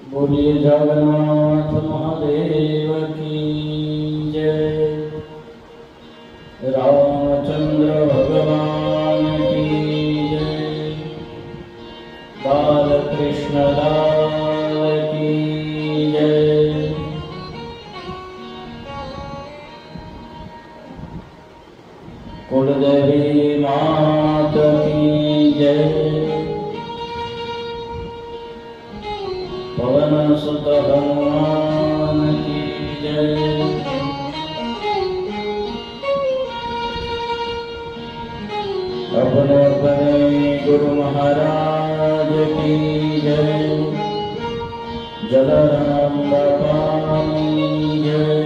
बोलिए जगन्नाथ महादेव की जय। रामचंद्र भगवान की जय। बाल कृष्ण लाल की जय। कुलदेवी मात की जय। पवन सुत हनुमान की जय। अपने अपने गुरु महाराज की जय। जलाराम बाबा की जय।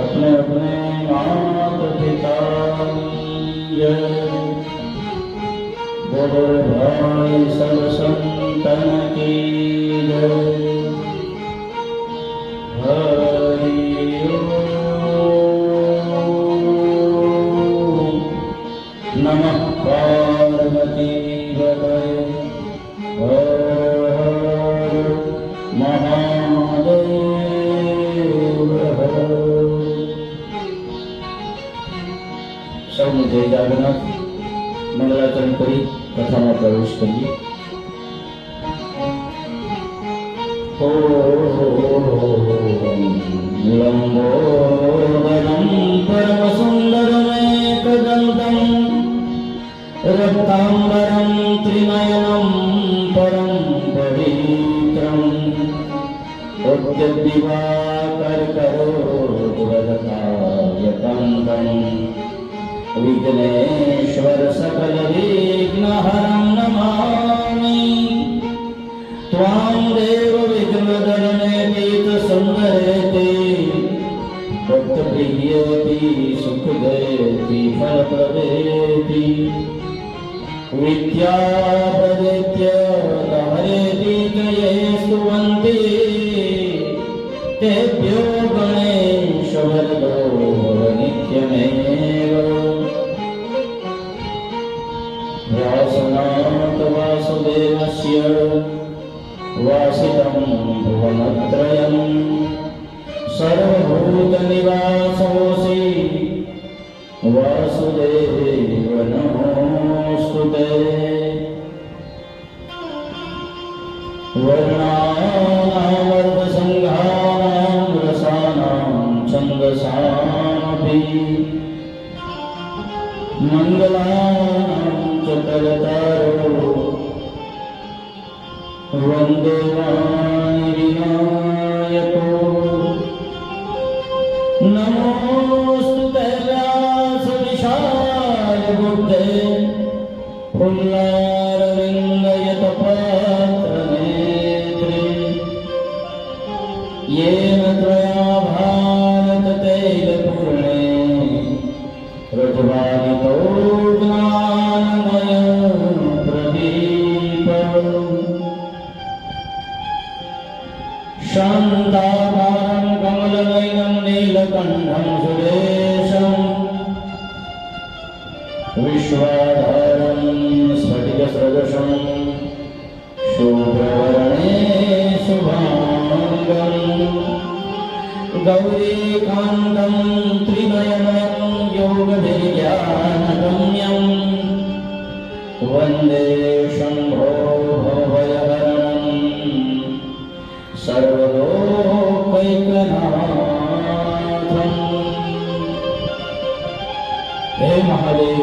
अपने अपने माता पिता की जय। बोल भाई सब संतन की जय। हरि ओम नमः पार्वती पतये हर हर महादेव हर। सबने जय जगन्नाथ मंगलाचरण करी कथा में प्रवेश करिए। लंबोदरम परम सुंदरमेकदंतं रक्तांबरं त्रिनयनं परम पवित्रं दिवाकरकरोद्वदकायतन्तं विघ्नेश्वर सकल विघ्नहरं नमामि। त्वां देव विघ्नदलने पीत सुंदरेति भक्त प्रियेति सुखदेति फलप्रदेति विद्याप्रदित्य हरेति ये स्तुवन्ति तेभ्यो गणेश वरदो नित्यमेव। व्यासनाथ वासुदेवस्य वासितं भुवनत्रयं सर्वभूतनिवासोऽसि वासुदेव नमोऽस्तुते। वर्णानामर्धसङ्घानां रसानां छन्दसामपि मङ्गलानां च करतारो वन्दे विनायको। नमोऽस्तुते व्यासविशाल बुद्धे पुल्लारविन्दयतपात्रनेत्रे येन त्वया भारततैलपूर्णे प्रज्वालितो ज्ञानमयं प्रदीपम्। शान्ताकारं कमलनयनं नीलकण्ठं सुरेशं विश्वाधारं स्फटिकसदृशं शुभ्रवर्णे शुभाङ्गं गौरीकान्तं त्रिनयनं योगविज्ञानगम्यं वन्दे शम्भो भवभयहरणं सर्वलोकैकनाथम्। हे महादेव,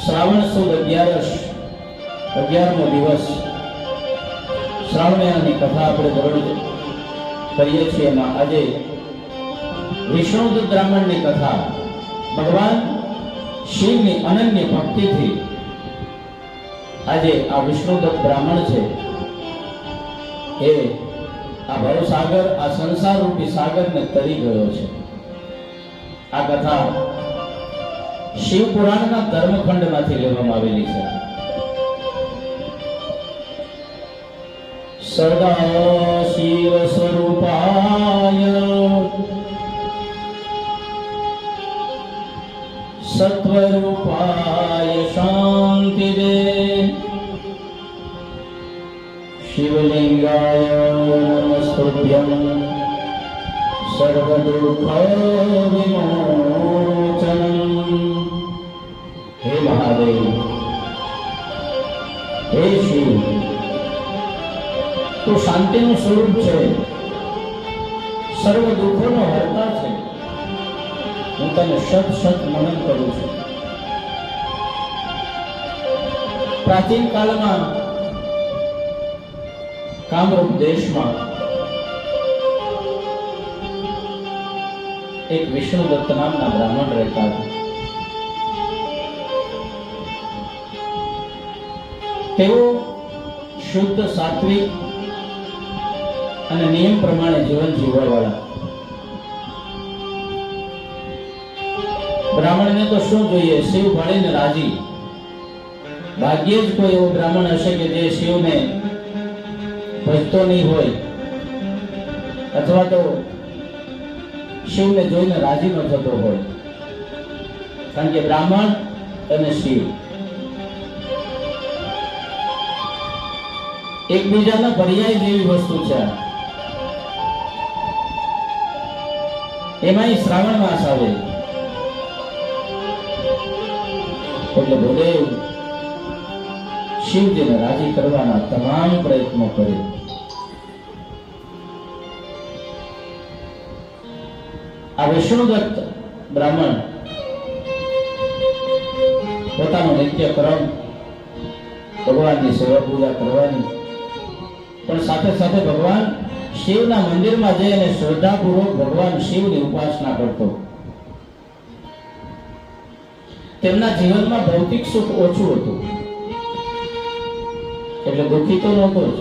श्रावण सुद 11મો દિવસ શ્રાવણ મહિનાની કથા આપણે દરરોજ કરીએ છીએ। એમાં આજે વિષ્ણુદૂત બ્રાહ્મણની કથા ભગવાન શિવની અનન્ય ભક્તિથી આજે આ વિષ્ણુદૂત બ્રાહ્મણ છે એ આ ભવસાગર આ સંસાર રૂપી સાગરને તરી ગયો છે। આ કથા શિવ પુરાણના ધર્મખંડમાંથી લેવામાં આવેલી છે। સદા શિવ સ્વરૂપાય सत्वरूपाय शांति दे शिवलिंगाय नमस्तुभ्यं सर्वदुःखविमोचनम्। हे महादेव, हे शिव, तू शांतिનું સ્વરૂપ છે, સર્વ દુઃખોનો હર્તા છે। હું તને સત સત નમન કરું છું। પ્રાચીન કાળમાં કામરૂપ દેશમાં એક વિષ્ણુદત્ત નામના બ્રાહ્મણ રહેતા હતા। તેઓ શુદ્ધ, સાત્વિક અને નિયમ પ્રમાણે જીવન જીવવાવાળા। બ્રાહ્મણને તો શું જોઈએ, શિવ ભળીને રાજી। ભાગ્યે જ કોઈ એવો બ્રાહ્મણ હશે કે જે શિવને ભજતો નહીં હોય અથવા તો શિવને જોઈને રાજી ન થતો હોય, કારણ કે બ્રાહ્મણ અને શિવ એકબીજાના પર્યાય જેવી વસ્તુ છે। એમાંય શ્રાવણ માસ આવે એટલે ભોલેવ શિવજીને રાજી કરવાના તમામ પ્રયત્નો કરે। આ વિષ્ણુદત્ત બ્રાહ્મણ પોતાનો નિત્ય કર્મ, ભગવાનની સેવા પૂજા કરવાની, પણ સાથે સાથે ભગવાન શિવના મંદિરમાં જઈ અને શ્રદ્ધાપૂર્વક ભગવાન શિવની ઉપાસના કરતો। તેમના જીવનમાં ભૌતિક સુખ ઓછું હતું, એટલે દુઃખી તો નહોતો જ।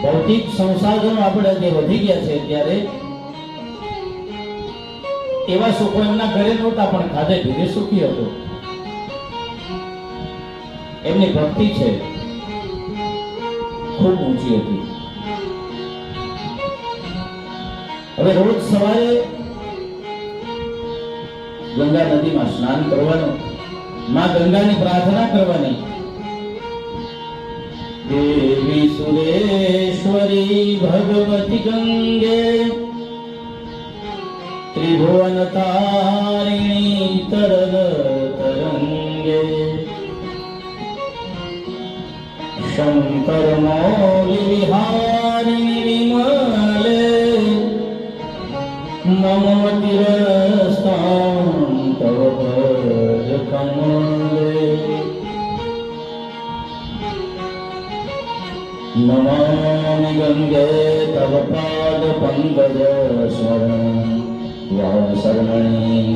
ભૌતિક સંસાધનો આપણે જે વધી ગયા છે ત્યારે એવા સુખો એમના ઘરે નહોતા, પણ ખાધે પીધે સુખી હતો। એમની ભક્તિ છે ખૂબ ઊંચી હતી। હવે રોજ સવારે ગંગા નદીમાં સ્નાન કરવાનું, માં ગંગાની પ્રાર્થના કરવાની। દેવી સુરેશ્વરી ભગવતી ગંગે ત્રિભુવન તારિણી તરલ તરંગે શંકર મૌલી વિહારિણી વિમલે મમ તિરસ્તાં તવ પદ કમલે નમામિ ગંગે તવ પાદ પંકજ શરણ વાસરમણી।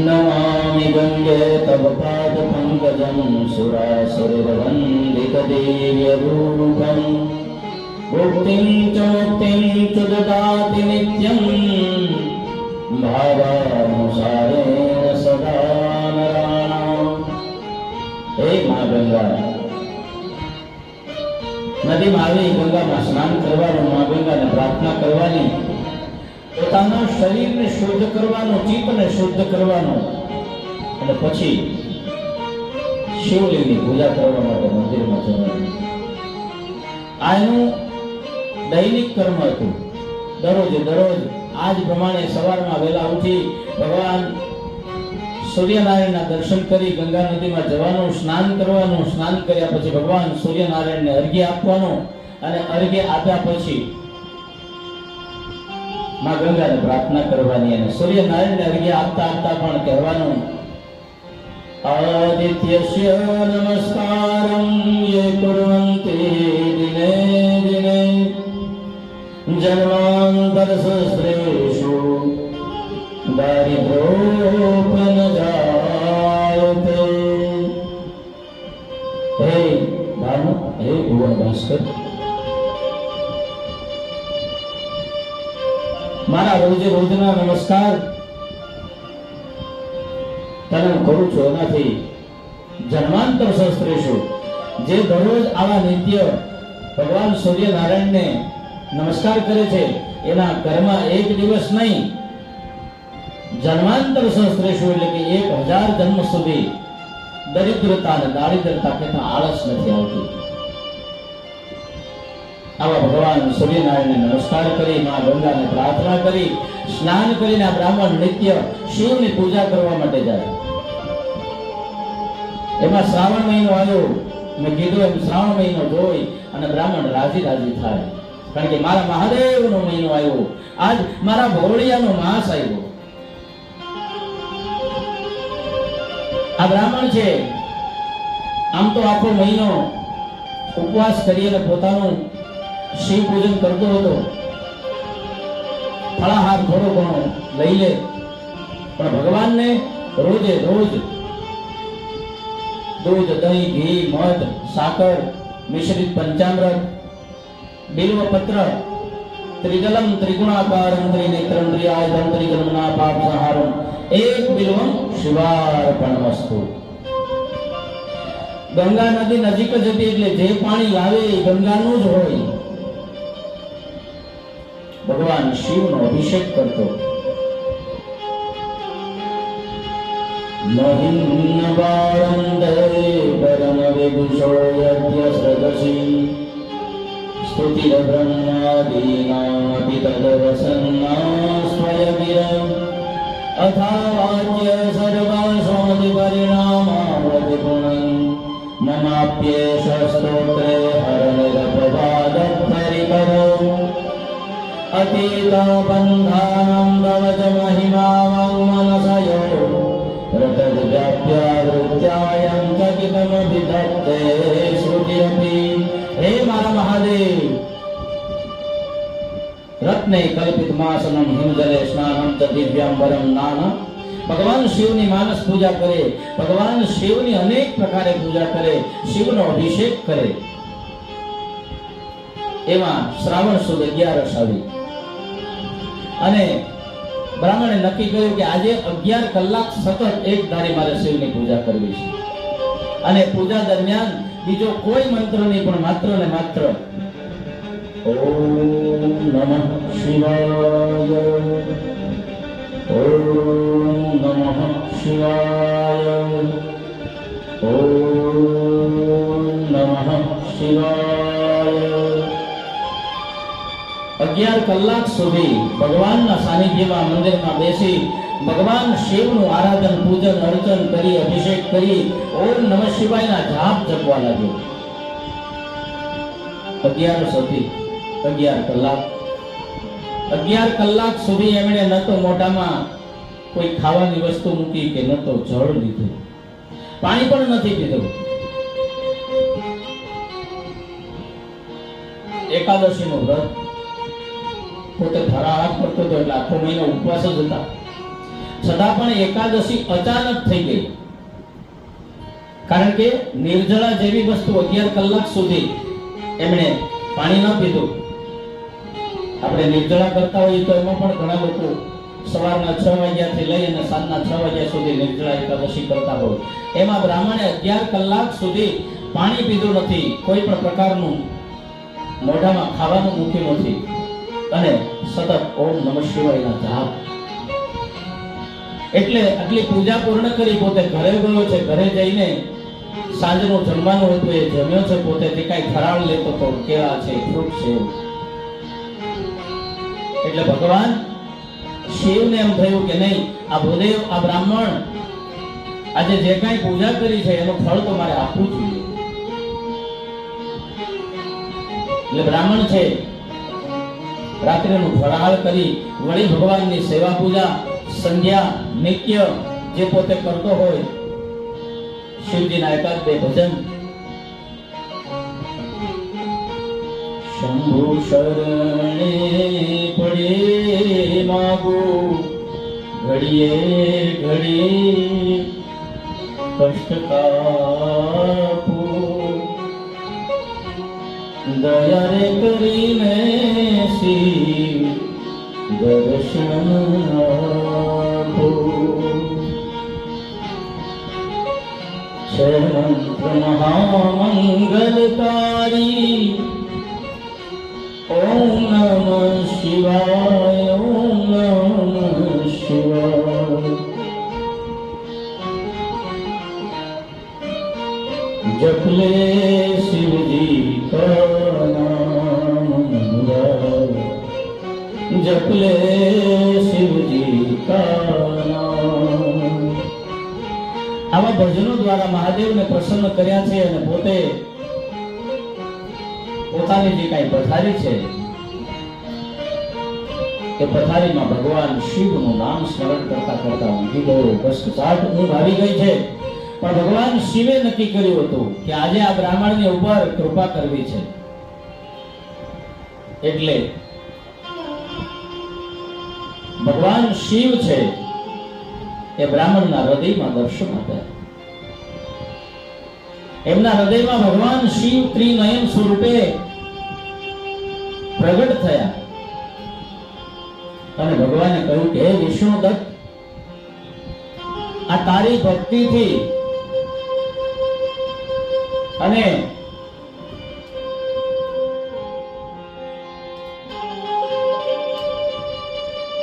नमामि गंगे तव पाद पंकजं सुरासुरवन्दित दिव्य रूपं मुक्तिं च ददाति नित्यं भावानुसारेण सदा नराणाम्। हे मां गंगा, નદીમાં આવી ગંગામાં સ્નાન કરવાનું, માં ગંગાને પ્રાર્થના કરવાની, પોતાના શરીરને શુદ્ધ કરવાનું, ચિત્તને શુદ્ધ કરવાનું, અને પછી શિવલિંગની પૂજા કરવા માટે મંદિરમાં જવાનું। આ એનું દૈનિક કર્મ હતું। દરરોજ આજ પ્રમાણે સવારમાં વહેલા ઉઠી ભગવાન સૂર્યનારાયણના દર્શન કરી ગંગા નદીમાં જવાનું, સ્નાન કરવાનું, સ્નાન કર્યા પછી ભગવાન સૂર્યનારાયણને અર્ઘ્ય આપવાનું, અને અર્ઘ્ય આપ્યા પછી માં ગંગાને પ્રાર્થના કરવાની, અને સૂર્યનારાયણને અર્ઘ્ય આપતા પણ કહેવાનું, આદિત્યસ્ય નમસ્કારં યે કુર્વન્તિ દિને દિને જન્માંતર સહસ્રેષુ દારિદ્ર્યોપન જાયતે। હે ભાનુ, હે ભુવન ભાસ્કર, મારા રોજના નમસ્કાર તને હું કરું છું, એનાથી જન્માંતર સહસ્રેષુ, જે દરરોજ આવા નિત્ય ભગવાન સૂર્યનારાયણને નમસ્કાર કરે છે, એના ઘરમાં એક દિવસ નહીં, જન્માંતર સહસ્ત્રેષુ એટલે કે 1000 જન્મ સુધી દરિદ્રતા અને દારિદ્રતા કહેતા આળસ નથી આવતી. આવા ભગવાન સૂર્યનારાયણને નમસ્કાર કરી, મા ગંગાને પ્રાર્થના કરી, સ્નાન કરીને આ બ્રાહ્મણ નિત્ય શિવની પૂજા કરવા માટે જાય. એમાં શ્રાવણ મહિનો આવ્યો, મેં કીધું એમ શ્રાવણ મહિનો જોઈ અને બ્રાહ્મણ રાજી થાય, કારણ કે મારા મહાદેવનો મહિનો આવ્યો, આજ મારા ભોળિયાનો માસ આવ્યો. આ બ્રાહ્મણ છે, આમ તો આખો મહિનો ઉપવાસ કરી અને પોતાનું શિવ પૂજન કરતો હતો, ફળાહાર થોડો ઘણો લઈ લે, પણ ભગવાનને રોજે રોજ દૂધ, દહીં, ઘી, મધ, સાકર, મિશ્રિત પંચામૃત, બિલ્વ પત્ર, ત્રિજલમ ત્રિગુણાકારમ ત્રિનેત્રમ ત્રિઆયતમ ત્રિજન્મના પાપ સંહારમ એક બિલ્વમ શિવાર્પણમસ્તુ. ગંગા નદી નજીક જ હતી એટલે જે પાણી લાવે એ ગંગાનું જ હોય. ભગવાન શિવનો અભિષેક કરતો. મહિન્નવારંદે પરમ વિભૂષો યજ્ઞ સદસી સ્તુતિર બ્રહ્માદીનાપિ તદવસન્ના સ્વયમિરં અથાવાચ્ય સર્વાસોધિ પરિણામાવધિ ગુણં મમાપ્યેષ સ્તોત્રે હરનિરપવાદત્તરિકરૌ અતીત બંધાનં ભવજ મહિમાવં મનસયો રતદ્વ્યાપ્યાવૃત્યાયં ચકિતમભિધત્તે શ્રુતિરપી. હે મારા મહાદેવ, રત્ને કલ્પિત માસનમ હિમજલે સ્નાનમ ચ દિવ્યાંબરમ નાન. ભગવાન શિવની માનસ પૂજા કરે, ભગવાન શિવની અનેક પ્રકારે પૂજા કરે, શિવનો અભિષેક કરે. એમાં શ્રાવણ સુદ 11 આવી અને બ્રાહ્મણે નક્કી કર્યું કે આજે 11 કલાક સતત એક ધારી મારે શિવની પૂજા કરવી છે, અને પૂજા દરમિયાન બીજો કોઈ મંત્ર નહીં, પણ માત્ર ને માત્ર ઓમ નમઃ શિવાય, ઓમ નમઃ શિવાય, ઓમ નમઃ શિવાય. 11 કલાક સુધી ભગવાનના સાનિધ્યમાં મંદિરમાં બેસી ભગવાન શિવનું આરાધન, પૂજન, અર્ચન કરી, અભિષેક કરી ઓમ નમઃ શિવાયના જાપ જપવા લાગ્યો. 11 કલાક 11 કલાક સુધી એમણે ન તો મોઢામાં કોઈ ખાવાની વસ્તુ મૂકી કે ન તો જળ લીધું, પાણી પણ નથી પીધું. એકાદશીનું વ્રત પોતે ફરાળ કરતો હતો એટલે આખો મહિનો ઉપવાસ જ હતા, છતાં પણ એકાદશી અચાનક થઈ ગઈ, કારણ કે નિર્જળા જેવી વસ્તુ 11 કલાક સુધી એમણે પાણી ન પીધું. આપણે નિર્જળા કરતા હોઈએ તો એમાં પણ ઘણા લોકો સવારના 6 વાગ્યાથી લઈ અને સાંજના 6 વાગ્યા સુધી નિર્જળા એકાદશી કરતા હોય. એમાં બ્રાહ્મણે 11 કલાક સુધી પાણી પીધું નથી, કોઈ પણ પ્રકારનું મોઢામાં ખાવાનું મૂક્યું નથી, અને સતત ઓમ નમઃ શિવાયના જાપ. એટલે આટલી પૂજા પૂર્ણ કરી પોતે ઘરે ગયો છે. ઘરે જઈને સાંજનું જમવાનું હતું એ જમ્યો છે પોતે, તે કાંઈ ફરાળ લેતો તો કેળા છે, ફ્રૂટ છે. એટલે ભગવાન શિવને એમ થયું કે નહીં, આ ભૂદેવ, આ બ્રાહ્મણ આજે જે કાંઈ પૂજા કરી છે એનું ફળ તો મારે આપવું જોઈએ. એટલે બ્રાહ્મણ છે રાત્રિનું ફરાળ કરી વળી ભગવાનની સેવા પૂજા, સંધ્યા, નિત્ય જે પોતે કરતો હોય, શિવજીના એકાદ બે ભજન. શંભુ શરણે પડે માગો ઘડીએ ઘડીએ કષ્ટ કાપો, દયા રે કરીને શિવ દર્શન આપો. છે મંત્ર મહામંગલકારી ઓમ નમઃ શિવાય, ઓમ નમઃ શિવાય. जप ले शिव जी का नाम मुरारी, जप ले शिव जी का नाम. આવા ભજનો દ્વારા મહાદેવને પ્રસન્ન કર્યા છે અને પોતે પોતાની જે કાંઈ પથારી છે એ પથારીમાં ભગવાન શિવનું નામ સ્મરણ કરતા કરતા ઊંઘી ગયો. કષ્ટસાટ ઊંઘ આવી ગઈ છે, પણ ભગવાન શિવે નક્કી કર્યું હતું કે આજે આ બ્રાહ્મણની ઉપર કૃપા કરવી છે. એટલે ભગવાન શિવ છે એ બ્રાહ્મણના હૃદયમાં દર્શન આપ્યા. એમના હૃદયમાં ભગવાન શિવ ત્રિનયન સ્વરૂપે પ્રગટ થયા અને ભગવાને કહ્યું કે હે વિષ્ણુદત્ત, આ તારી ભક્તિથી અને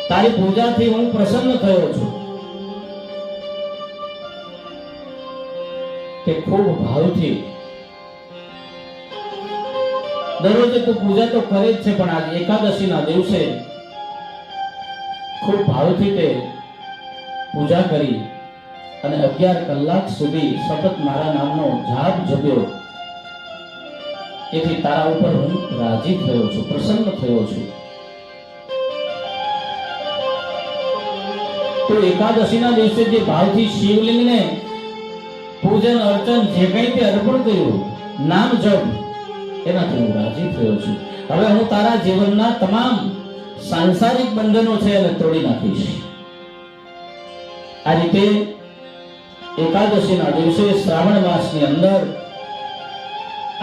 તારી પૂજાથી હું પ્રસન્ન થયો છું કે ખૂબ ભાવથી દરરોજ તું પૂજા તો કરે જ છે, પણ આજ એકાદશીના દિવસે ખૂબ ભાવથી તે પૂજા કરી અને 11 કલાક સુધી સતત મારા નામનો જાપ જપ્યો. એથી તારા ઉપર હું રાજી થયો છું, પ્રસન્ન થયો છું. તો એકાદશીના દિવસે જે ભાવથી શિવલિંગને પૂજન અર્ચન જે કંઈ તે અર્પણ કર્યું, નામ જપ, એનાથી હું રાજી થયો છું. હવે હું તારા જીવનના તમામ સાંસારિક બંધનો છે એને તોડી નાખીશ. આ રીતે એકાદશીના દિવસે શ્રાવણ માસની અંદર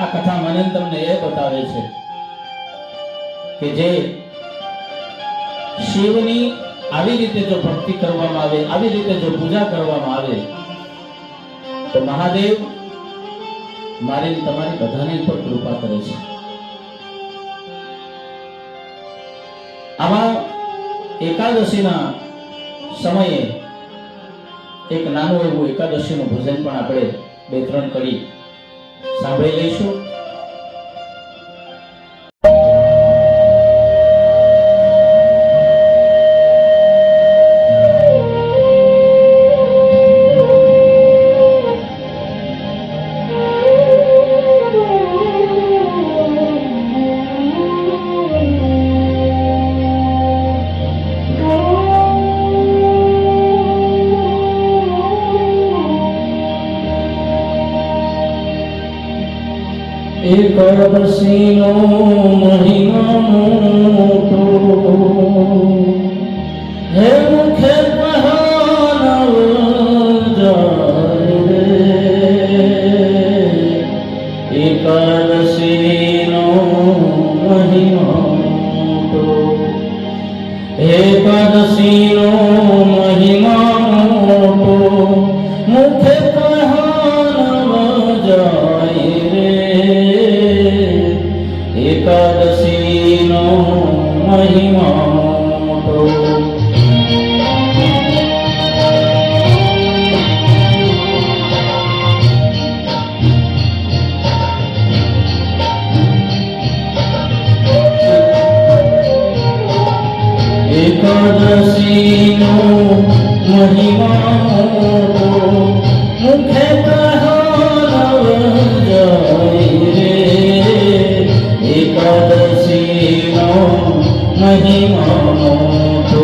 આ કથા મને તમને એ બતાવે છે કે જે શિવની આવી રીતે જો ભક્તિ કરવામાં આવે, આવી રીતે જો પૂજા કરવામાં આવે, તો મહાદેવ મારી તમારી બધાની પર કૃપા કરે છે. આમાં એકાદશીના સમયે એક નાનું એવું એકાદશીનું ભજન પણ આપણે 2-3 કરી સાંભળી લઈશું. એકાદશીનો મહિમા મોટો, હે મુખે પહાનવ જાય રે. એકાદશીનો મહિમા મોટો, એકાદશીનો મહિમા મોટો, મુખે પહાનવ જાય રે. એકાદશીનો મહિમા મોટો. એકાદશીનો મહિમા મોટો, મુખે પહાનવ જાય રે. એકાદશીનો મહિમા મોટો.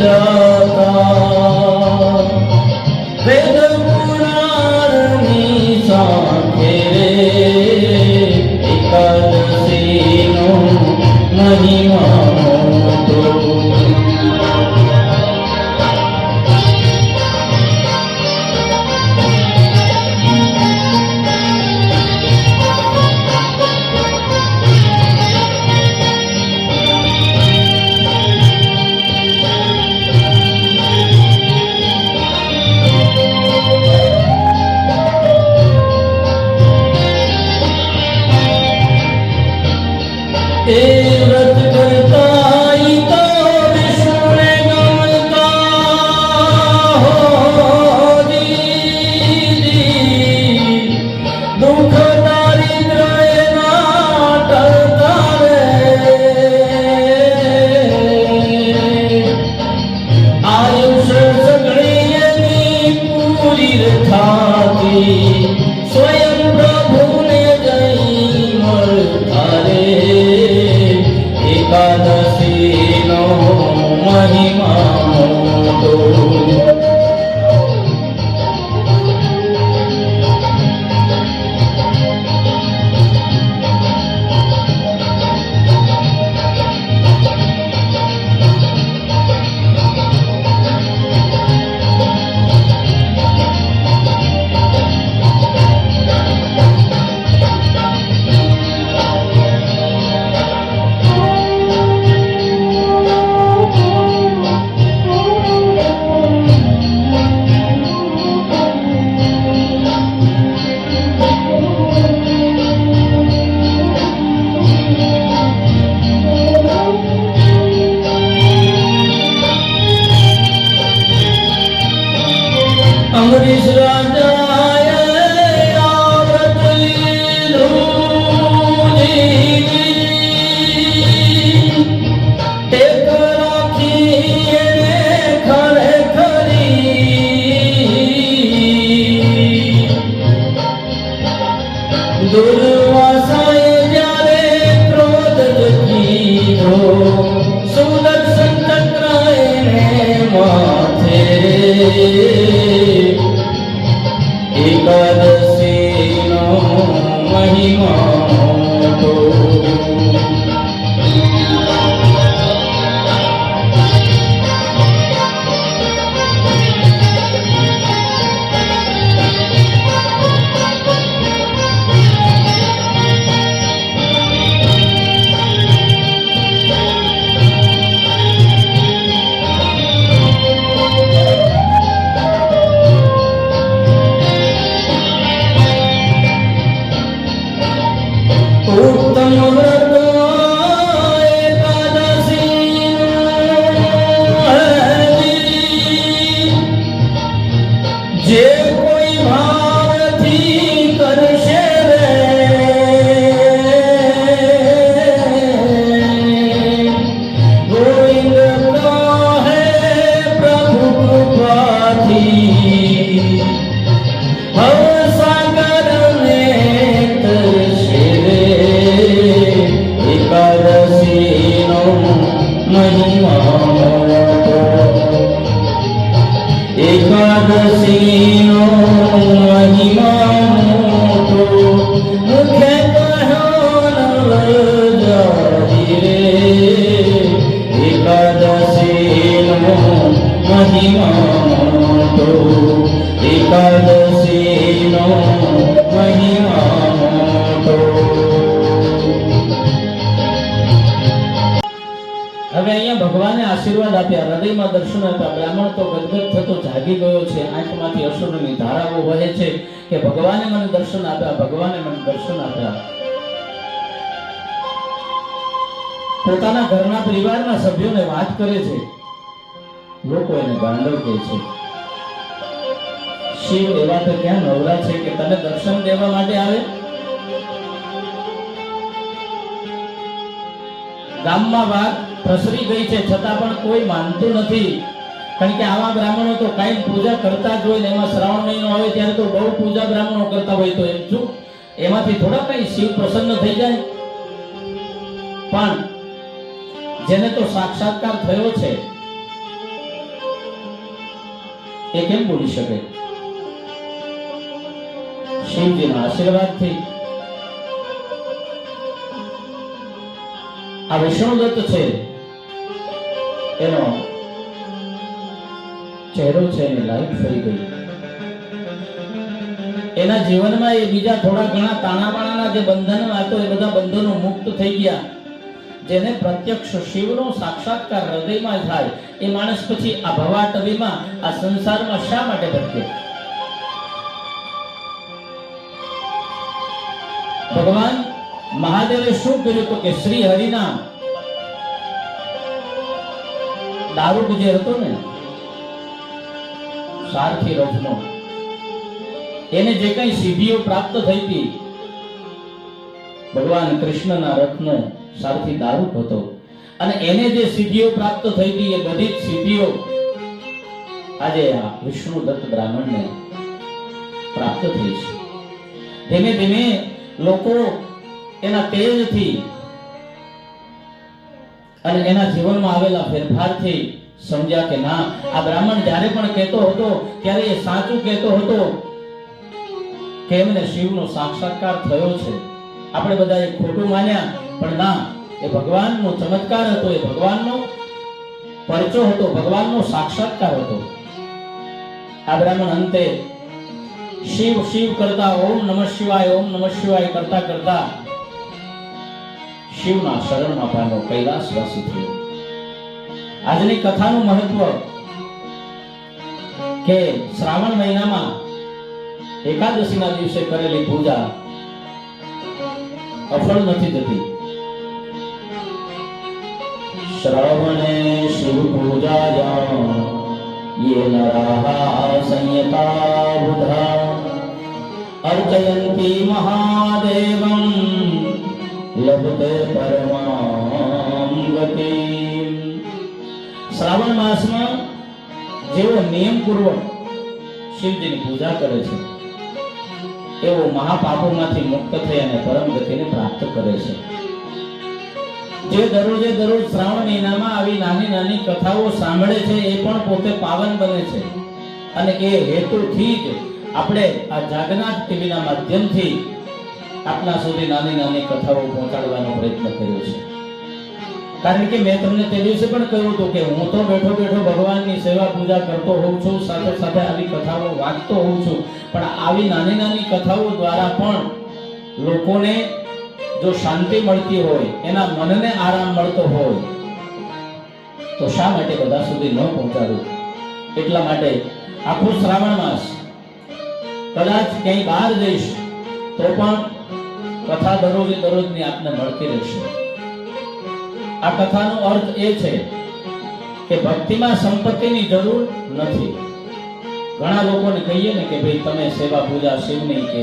જાતા વેદ પુરાણની સાથે એકાદશીનો મહિમા મોટો. એ વ્રત કરતા ઈ તો વિષ્ણુને ગમતા હો દીદી, દુઃખ દારિદ્ર એના ટળતા રે. આયુષ્ય સગળી એની પૂરી થાતી, સ્વયં પ્રભુને જઈ મળતા રે. એકાદશીનો મહિમા મોટો. અમરીશ રાજાએ આ વ્રત લીધું જીવી, ટેક રાખી એને ખરેખરી. દુર્વાસાએ જ્યારે ક્રોધ કીધો, સુદર્શન ચક્ર એને માથે. એકાદશીનો મહિમા મોટો. ઉત્તમ વ્રત એકાદશીનું, જે કોઈ ભાવથી કરશે રે, ગોવિંદ કહે પ્રભુ કૃપાથી, ભવસાગરને તરશે રે. એકાદશીનો મહિમા મોટો. એકાદશીનો મહિમા મોટો. મુખે કહ્યો નવજારી રે. એકાદશીનો મહિમા મોટો. એકાદશીનો મહિમા મોટો. હવે અહીંયા ભગવાને આશીર્વાદ આપ્યા, હૃદયમાં દર્શન આપ્યા. બ્રાહ્મણ તો ગદગદ થતો જાગી ગયો છે, આંખમાંથી અશ્રુની ધારાઓ વહે છે કે ભગવાને મને દર્શન આપ્યા, ભગવાને મને દર્શન આપ્યા. પોતાના ઘરના પરિવારના સભ્યોને વાત કરે છે, લોકો એને ગાંડો કહે છે. શિવ એવા તો ક્યાં નવરા છે કે તને દર્શન દેવા માટે આવે? ગામમાં વાત પ્રસરી ગઈ છે, છતાં પણ કોઈ માનતું નથી. કારણ કે આવા બ્રાહ્મણો તો કાંઈ પૂજા કરતા જ હોય ને, એમાં શ્રાવણ મહિનો આવે ત્યારે તો બહુ પૂજા બ્રાહ્મણો કરતા હોય, તો એમ શું એમાંથી થોડા કઈ શિવ પ્રસન્ન થઈ જાય? પણ જેને તો સાક્ષાત્કાર થયો છે એ કેમ બોલી શકે? શિવજીના આશીર્વાદથી. આ વિષ્ણુદત્ત છે, એનો ચહેરો છે એની લાઈફ ફરી ગઈ. એના જીવનમાં એ બીજા થોડા ઘણા તાણાવાણાના જે બંધન હતો એ બધા બંધનો મુક્ત થઈ ગયા. જેને પ્રત્યક્ષ શિવનો સાક્ષાત્કાર હૃદયમાં થાય એ માણસ પછી આ ભવાટવીમાં, આ સંસારમાં શા માટે ભટકે? ભગવાન મહાદેવે શું કર્યું તો કે શ્રી હરિના દારૂક જે હતો ને સારથી રથનો, એને જે કઈ સિદ્ધિઓ પ્રાપ્ત થઈ હતી, ભગવાન કૃષ્ણના રથનો સારથી દારૂક હતો, અને એને જે સિદ્ધિઓ પ્રાપ્ત થઈ હતી એ બધી જ સિદ્ધિઓ આજે આ વિષ્ણુદત્ત બ્રાહ્મણને પ્રાપ્ત થઈ છે. ધીમે ધીમે લોકો એના તેજથી અને એના જીવનમાં આવેલા ફેરફારથી સમજ્યા કે ના, આ બ્રાહ્મણ જ્યારે પણ કહેતો હતો ત્યારે એ સાચું કહેતો હતો કે એમને શિવનો સાક્ષાત્કાર થયો છે. આપણે બધા એ ખોટું માન્યા, પણ ના, એ ભગવાનનો ચમત્કાર હતો, એ ભગવાનનો પરચો હતો, ભગવાનનો સાક્ષાત્કાર હતો. આ બ્રાહ્મણ અંતે શિવ શિવ કરતા ઓમ નમઃ શિવાય, ઓમ નમઃ શિવાય કરતા કરતા શિવના શરણમાં પામ્યો, કૈલાસવાસી થયો. આજની કથાનું મહત્વ કે શ્રાવણ મહિનામાં એકાદશીના દિવસે કરેલી પૂજા અફળ નથી જતી. શ્રાવણે શિવ પૂજાયા ये नराः संयता बुधा अर्चयन्ति महादेवं लभते परमां गतिं. શ્રાવણ માસમાં જેવો નિયમપૂર્વક શિવજીની પૂજા કરે છે એવો મહાપાપોમાંથી મુક્ત થઈ અને પરમ ગતિને પ્રાપ્ત કરે છે. જે દરરોજે દરરોજ શ્રાવણ મહિનામાં આવી નાની નાની કથાઓ સાંભળે છે એ પણ પોતે પાવન બને છે. અને એ હેતુથી જ આપણે આ જાગનાથ ટીવીના માધ્યમથી આપના સુધી નાની નાની કથાઓ પહોંચાડવાનો પ્રયત્ન કર્યો છે. કારણ કે મેં તમને તે દિવસે પણ કહ્યું હતું કે હું તો બેઠો બેઠો ભગવાનની સેવા પૂજા કરતો હોઉં છું, સાથે સાથે આવી કથાઓ વાંચતો હોઉં છું, પણ આવી નાની નાની કથાઓ દ્વારા પણ લોકોને જો શાંતિ મળતી હોય, એના મનને આરામ મળતો હોય, તો શા માટે બધા સુધી ન પહોંચાડવું? એટલા માટે આખું શ્રાવણ માસ કદાચ ક્યાંય બહાર જઈશ તો પણ કથા દરરોજે દરરોજની આપને મળતી રહેશે. આ કથાનો અર્થ એ છે કે ભક્તિમાં સંપત્તિની જરૂર નથી. ઘણા લોકોને કહીએ ને કે ભાઈ તમે સેવા પૂજા શિવની કે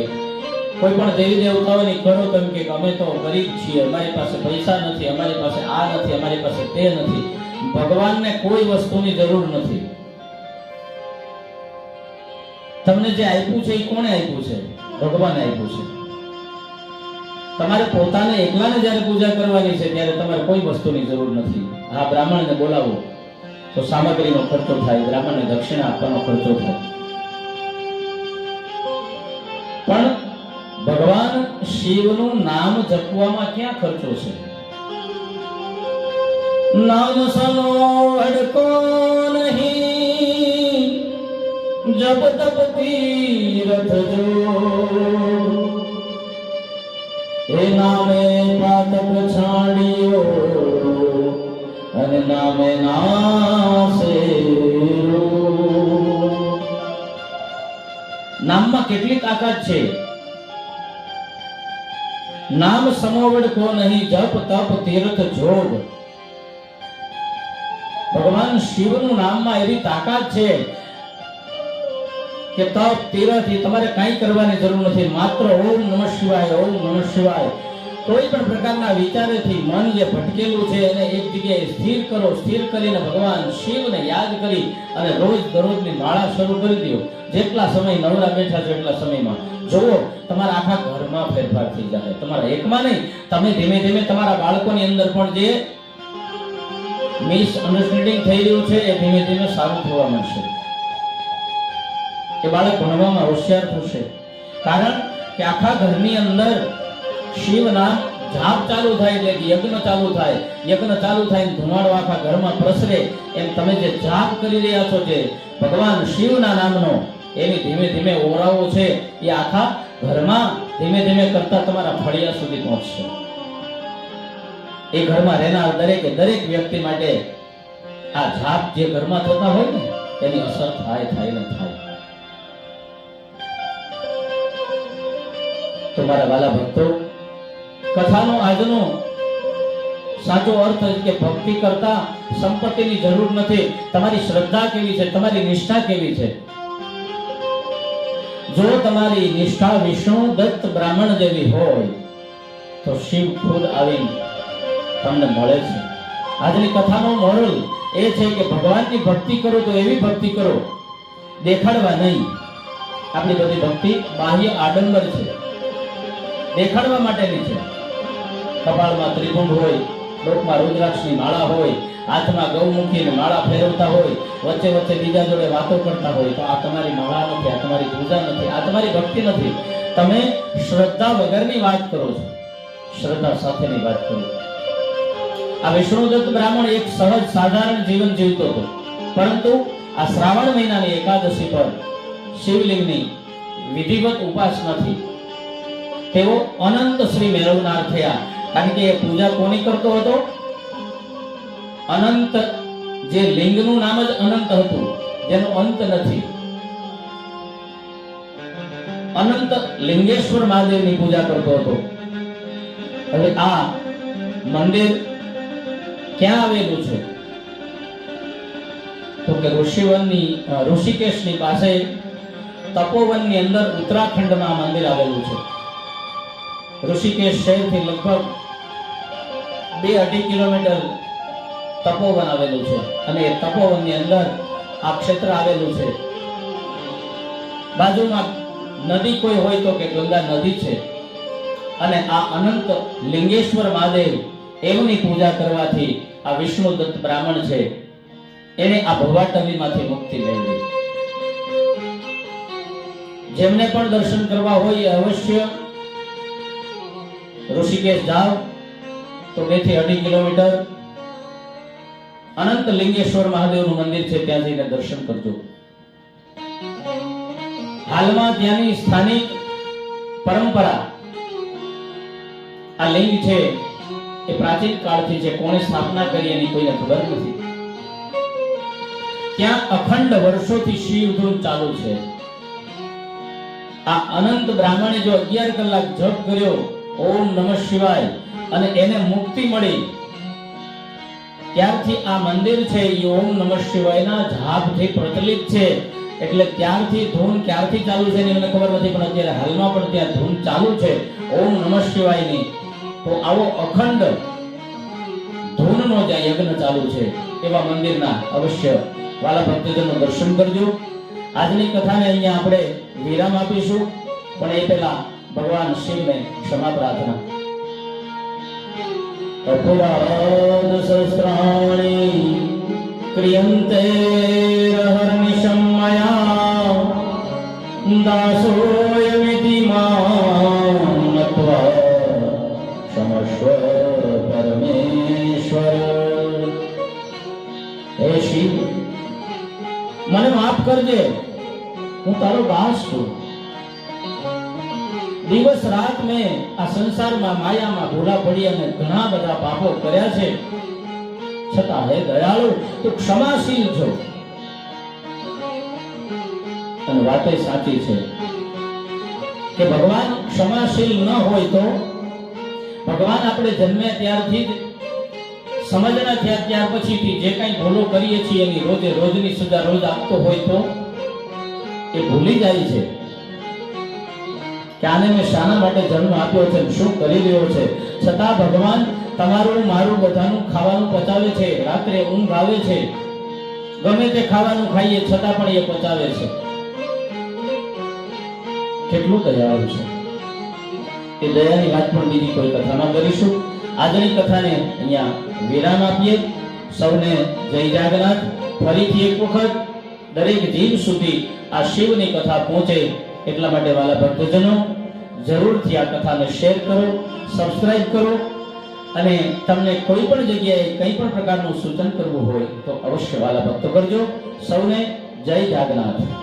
કોઈ પણ દેવી દેવતાઓની કરો, તેમ કે અમે તો ગરીબ છીએ, અમારી પાસે પૈસા નથી, અમારી પાસે આ નથી, અમારી પાસે તે નથી. ભગવાનને કોઈ વસ્તુની જરૂર નથી. તમને જે આપ્યું છે એ કોણે આપ્યું છે? ભગવાને આપ્યું છે. તમારે પોતાને એકલાને જ્યારે પૂજા કરવાની છે ત્યારે તમારે કોઈ વસ્તુની જરૂર નથી. હા, બ્રાહ્મણને બોલાવો તો સામગ્રીનો ખર્ચો થાય, બ્રાહ્મણને દક્ષિણા આપવાનો ખર્ચો થાય, પણ ભગવાન શિવનું નામ જપવામાં ક્યાં ખર્ચો છે? નામ સનો અડકો નહીં, જપ તપ તીરથ જો, એ નામે પાતક છાડ્યો અને નામે નાસે. નામમાં કેટલી તાકાત છે. નામ સમોવડ કો નહીં, જપ તપ તીર્થ જોગ. ભગવાન શિવનું નામમાં એવી તાકાત છે કે તપ તીર્થ તમારે કંઈ કરવાની જરૂર નથી. માત્ર ઓમ નમઃ શિવાય, ઓમ નમઃ શિવાય. કોઈ પણ પ્રકારના વિચારેથી મન જે ભટકેલું છે એને એક જગ્યાએ સ્થિર કરો. સ્થિર કરીને ભગવાન શિવને યાદ કરી અને રોજ દરરોજની માળા શરૂ કરી દો. જેટલા સમય નવરા બેઠા છો એટલા સમયમાં જોવો તમારા આખા ઘરમાં ફેરફાર થઈ જાય. તમારા એકમાં નહીં, તમે ધીમે ધીમે તમારા બાળકોની અંદર પણ જે મિસઅન્ડરસ્ટેન્ડિંગ થઈ રહ્યું છે એ ધીમે ધીમે સારું થવા મળશે. એ બાળક ભણવામાં હોશિયાર થશે. કારણ કે આખા ઘરની અંદર શિવના જાપ ચાલુ થાય એટલે યજ્ઞ ચાલુ થાય. યજ્ઞ ચાલુ થાય ધુમાડો આખા ઘરમાં પ્રસરે. એમ તમે જે જાપ કરી રહ્યા છો, જે ભગવાન શિવના નામનો, એની ધીમે ધીમે ઓરાઓ છે એ આખા ઘરમાં ધીમે ધીમે કરતા તમારા ફળિયા સુધી પહોંચશે. એ ઘરમાં રહેનાર દરેક વ્યક્તિ માટે આ જાપ જે ઘરમાં થતા હોય ને એની અસર થાય ને થાય. તો મારા વાલા ભક્તો, કથાનો આજનો સાચો અર્થ કે ભક્તિ કરતા સંપત્તિની જરૂર નથી. તમારી શ્રદ્ધા કેવી છે, તમારી નિષ્ઠા કેવી છે. જો તમારી નિષ્ઠા વિષ્ણુ દત્ત બ્રાહ્મણ જેવી હોય તો શિવ ખુદ આવી તમને મળે છે. આજની કથાનો મોરલ એ છે કે ભગવાનની ભક્તિ કરો તો એવી ભક્તિ કરો, દેખાડવા નહીં. આપણી બધી ભક્તિ બાહ્ય આડંબર છે, દેખાડવા માટેની છે. કપાળમાં ત્રિભુંડ હોય, ડોકમાં રુદ્રાક્ષની માળા હોય, હાથમાં ગૌમુખીની માળા ફેરવતા હોય, વચ્ચે વચ્ચે બીજા જોડે વાતો કરતા હોય, તો આ તમારી માળા નથી, આ તમારી પૂજા નથી, આ તમારી ભક્તિ નથી. તમે શ્રદ્ધા વગરની વાત કરો છો, શ્રદ્ધા સાથેની વાત કરો. આ વિષ્ણુદત્ત બ્રાહ્મણ એક સહજ સાધારણ જીવન જીવતો હતો, પરંતુ આ શ્રાવણ મહિનાની એકાદશી પર શિવલિંગની વિધિવત ઉપાસનાથી તેઓ અનંત શ્રી મેળવનાર થયા. કારણ કે એ પૂજા કોની કરતો હતો? અનંત, જે લિંગનું નામ જ અનંત હતું, જેનો અંત નથી. અનંત લિંગેશ્વર મહાદેવની પૂજા કરતો હતો. હવે આ મંદિર ક્યાં આવેલું છે? તો કે ઋષિકેશની પાસે તપોવનની અંદર ઉત્તરાખંડમાં આ મંદિર આવેલું છે. ઋષિકેશ શહેરથી લગભગ 2-2.5 કિલોમીટર તપોવન આવેલું છે, અને એ તપોવનની અંદર આ ક્ષેત્ર આવેલું છે. બાજુમાં નદી કોઈ હોય તો કે ગંગા નદી છે, અને આ અનંત લિંગેશ્વર મહાદેવ એમની પૂજા કરવાથી આ વિષ્ણુદત્ત બ્રાહ્મણ છે એને આ ભવાટવીમાંથી મુક્તિ મેળવી. જેમને પણ દર્શન કરવા હોય અવશ્ય ઋષિકેશ જાઓ તો 2-2.5 કિલોમીટર અનંત લિંગેશ્વર મહાદેવનું મંદિર છે, ત્યાં જઈને દર્શન કરજો. હાલમાં ત્યાંની સ્થાનિક પરંપરા, આ લિંગ છે એ પ્રાચીન કાળથી છે, કોણે સ્થાપના કરી એની કોઈને ખબર નથી. ત્યાં અખંડ વર્ષોથી શિવ ધૂન ચાલુ છે. આ અનંત બ્રાહ્મણે જો 11 કલાક જપ કર્યો ઓમ નમઃ શિવાય અને એને મુક્તિ મળી, ત્યારથી આ મંદિર છે એ ઓમ નમઃ શિવાયના જાપથી પ્રચલિત છે. એટલે ત્યારથી ધૂન ક્યારથી ચાલુ છે એની મને ખબર નથી, પણ અત્યારે હાલમાં પણ ત્યાં ધૂન ચાલુ છે ઓમ નમઃ શિવાયની. તો આવો અખંડ ધૂનનો જ્યાં યજ્ઞ ચાલુ છે એવા મંદિરના અવશ્ય વાલા ભક્તજનો દર્શન કરજો. આજની કથાને અહીંયા આપણે વિરામ આપીશું, પણ એ પહેલા ભગવાન શિવને ક્ષમા પ્રાર્થના. અપરાધ સહસ્રાણી ક્રિયન્તે હર્નિશમ મયા દાસોયમિતિ માં નત્વા ક્ષમસ્વ પરમેશ્વર. હે શિવ, મને માફ કરજે, હું તારો દાસ છું. દિવસ રાત મેં આ સંસારમાં માયામાં ભૂલા પડી અને ઘણા બધા પાપો કર્યા છે, છતાં હે દયાળુ તું ક્ષમાશીલ છો. અને વાત સાચી છે કે ભગવાન ક્ષમાશીલ ન હોય તો ભગવાન આપણે જન્મ્યા ત્યારથી જ સમજણા થયા ત્યાર પછીથી જે કઈ ભૂલો કરીએ છીએ એની રોજે રોજની સજા રોજ આપતો હોય તો એ ભૂલી જાય છે કે આને મેં શાના માટે જન્મ આપ્યો છે, શું કરી રહ્યો છે. છતાં ભગવાન તમારું મારું બધાનું ખાવાનું પચાવે છે, રાત્રે ઊંઘ આવે છે, ગમે તે ખાવાનું ખાઈએ છતાં પણ એ પચાવે છે. કેટલું દયાળુ છે. એ દયાની વાત પણ બીજી કોઈ કથામાં કરીશું. આજની કથાને અહીંયા વિરામ આપીએ. સૌને જય જાગનાથ. ફરીથી એક વખત દરેક જીવ સુધી આ શિવની કથા પહોંચે એટલા માટે વાલા ભક્તજનો જરૂરથી આ કથાને શેર કરો, સબસ્ક્રાઇબ કરો અને તમને કોઈ પણ જગ્યાએ કંઈ પણ પ્રકારનું સૂચન કરવું હોય તો અવશ્ય વાલા ભક્તો કરજો. સૌને જય જાગન્નાથ.